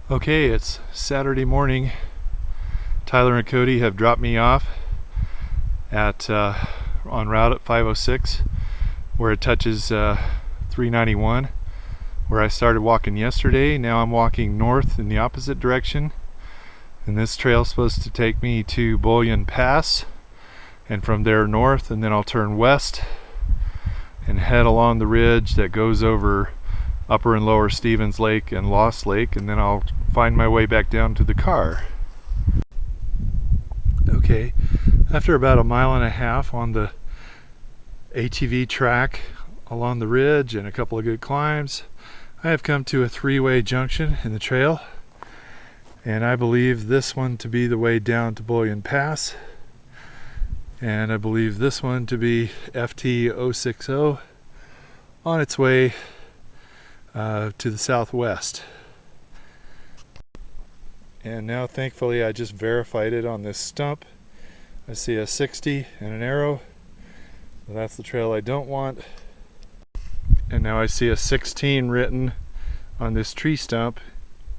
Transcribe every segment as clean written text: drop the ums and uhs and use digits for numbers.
Okay, it's Saturday morning. Tyler and Cody have dropped me off at on route at 506 where it touches 391 where I started walking yesterday. Now I'm walking north in the opposite direction, and this trail is supposed to take me to Bullion Pass, and from there north, and then I'll turn west and head along the ridge that goes over Upper and Lower Stevens Lake and Lost Lake, and then I'll find my way back down to the car. Okay, after about 1.5 miles on the ATV track along the ridge and a couple of good climbs, I have come to a three-way junction in the trail, and I believe this one to be the way down to Bullion Pass, and I believe this one to be FT 060 on its way to the southwest. And now thankfully I just verified it on this stump. I see a 60 and an arrow. Well, that's the trail I don't want. And now I see a 16 written on this tree stump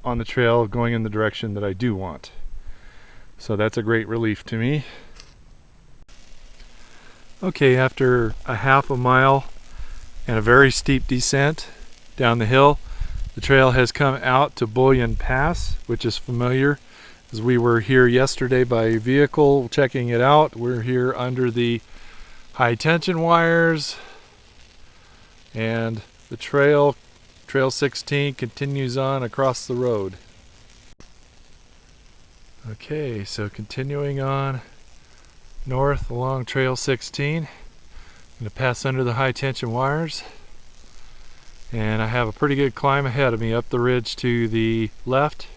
on the trail going in the direction that I do want. So that's a great relief to me. Okay, after a 1/2 mile and a very steep descent down the hill, the trail has come out to Bullion Pass, which is familiar as we were here yesterday by vehicle checking it out. We're here under the high tension wires, and the trail 16 continues on across the road. Okay, so continuing on north along trail 16, I'm going to pass under the high tension wires, and I have a pretty good climb ahead of me up the ridge to the left,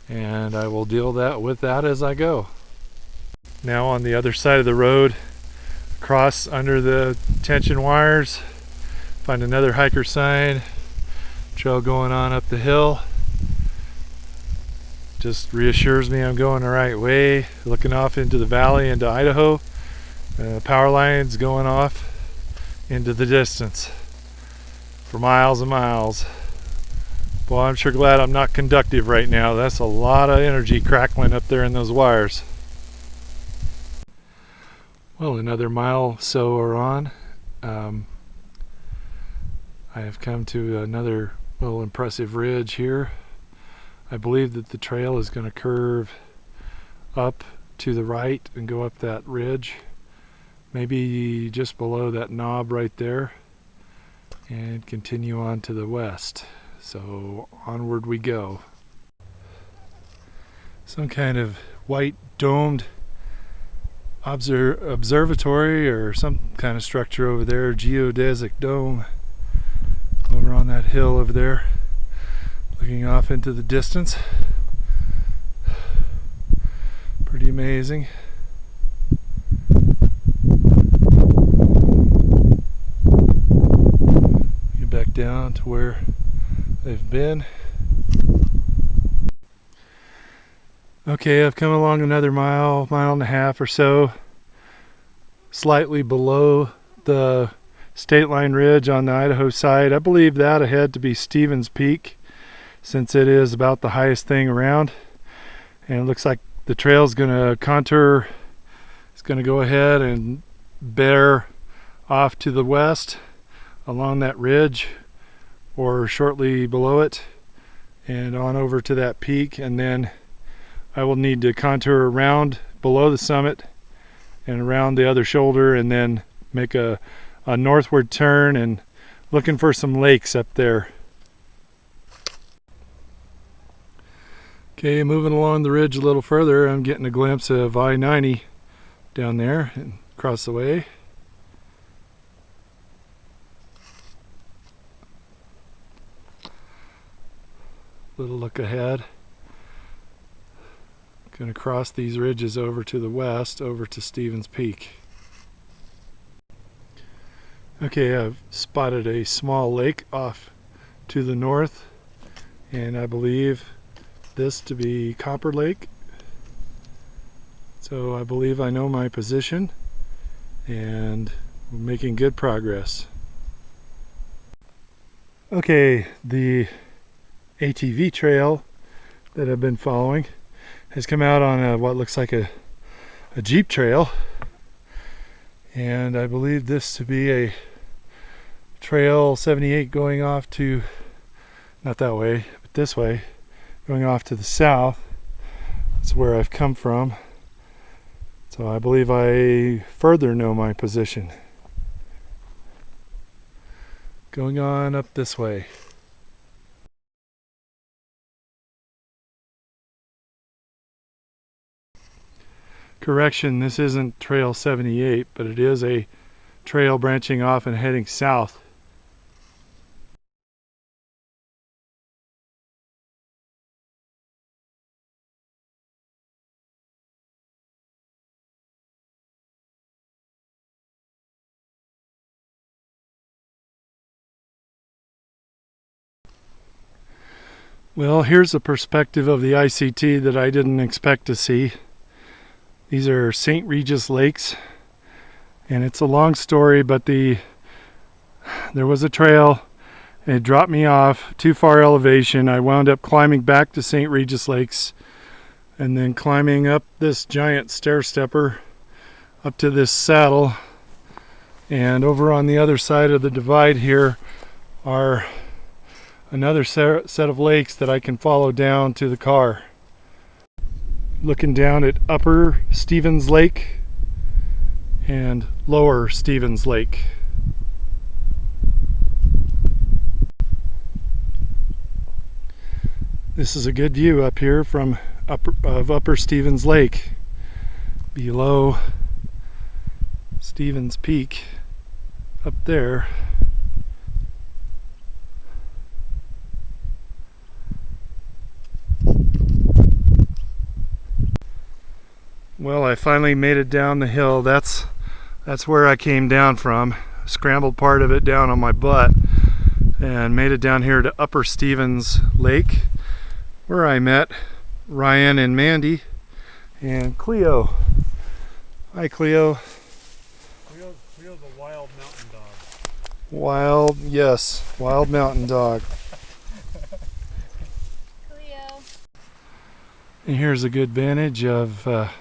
and I will deal with that as I go. Now on the other side of the road, cross under the tension wires, find another hiker sign, trail going on up the hill. Just reassures me I'm going the right way, looking off into the valley into Idaho. Power lines going off into the distance for miles and miles. Well, I'm sure glad I'm not conductive right now. That's a lot of energy crackling up there in those wires. Well, another mile so or on. I have come to another little impressive ridge here. I believe that the trail is going to curve up to the right and go up that ridge, maybe just below that knob right there, and continue on to the west. So onward we go. Some kind of white domed observatory or some kind of structure over there, geodesic dome over on that hill over there, looking off into the distance. Pretty amazing. Get back down to where they've been. Okay, I've come along another mile and a half or so, slightly below the Stateline Ridge on the Idaho side. I believe that ahead to be Stevens Peak, since it is about the highest thing around. And it looks like the trail's gonna contour. It's gonna go ahead and bear off to the west along that ridge or shortly below it and on over to that peak, and then I will need to contour around below the summit and around the other shoulder, and then make a northward turn and looking for some lakes up there. Okay, moving along the ridge a little further, I'm getting a glimpse of I-90 down there and across the way. Little look ahead. Going to cross these ridges over to the west, over to Stevens Peak. Okay, I've spotted a small lake off to the north, and I believe this to be Copper Lake. So I believe I know my position, and we're making good progress. Okay, the ATV trail that I've been following has come out on what looks like a Jeep trail, and I believe this to be a Trail 78 going off to, not that way, but this way, going off to the south. That's where I've come from. So I believe I further know my position. Going on up this way. Correction, this isn't Trail 78, but it is a trail branching off and heading south. Well, here's a perspective of the ICT that I didn't expect to see. These are St. Regis Lakes, and it's a long story, but there was a trail, and it dropped me off too far elevation. I wound up climbing back to St. Regis Lakes, and then climbing up this giant stair stepper up to this saddle. And over on the other side of the divide here are another set of lakes that I can follow down to the car. Looking down at Upper Stevens Lake and Lower Stevens Lake. This is a good view up here from Upper Stevens Lake, below Stevens Peak up there. Well, I finally made it down the hill. That's where I came down from. Scrambled part of it down on my butt and made it down here to Upper Stevens Lake, where I met Ryan and Mandy and Cleo. Hi, Cleo. Cleo's a wild mountain dog. Wild mountain dog. Cleo. And here's a good vantage of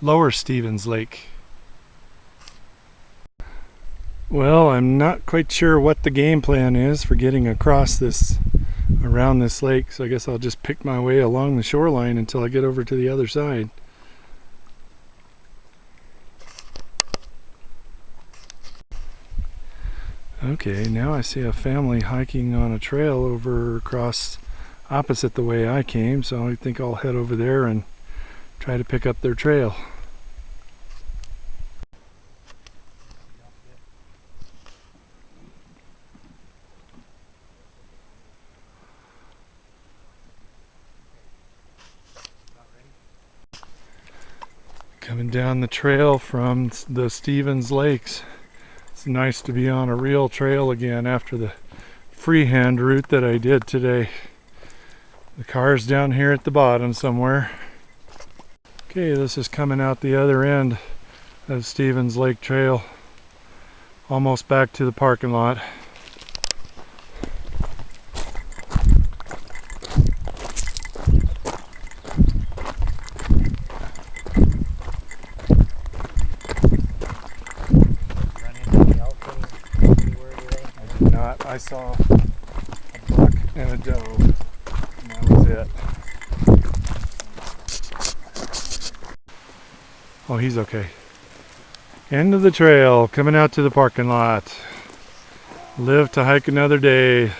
Lower Stevens Lake. Well, I'm not quite sure what the game plan is for getting across around this lake, so I guess I'll just pick my way along the shoreline until I get over to the other side. Okay, now I see a family hiking on a trail over across opposite the way I came, so I think I'll head over there and try to pick up their trail. Coming down the trail from the Stevens Lakes. It's nice to be on a real trail again after the freehand route that I did today. The car's down here at the bottom somewhere. Okay, this is coming out the other end of Stevens Lake Trail. Almost back to the parking lot. I saw a buck and a doe, and that was it. Oh, he's okay. End of the trail, coming out to the parking lot. Live to hike another day.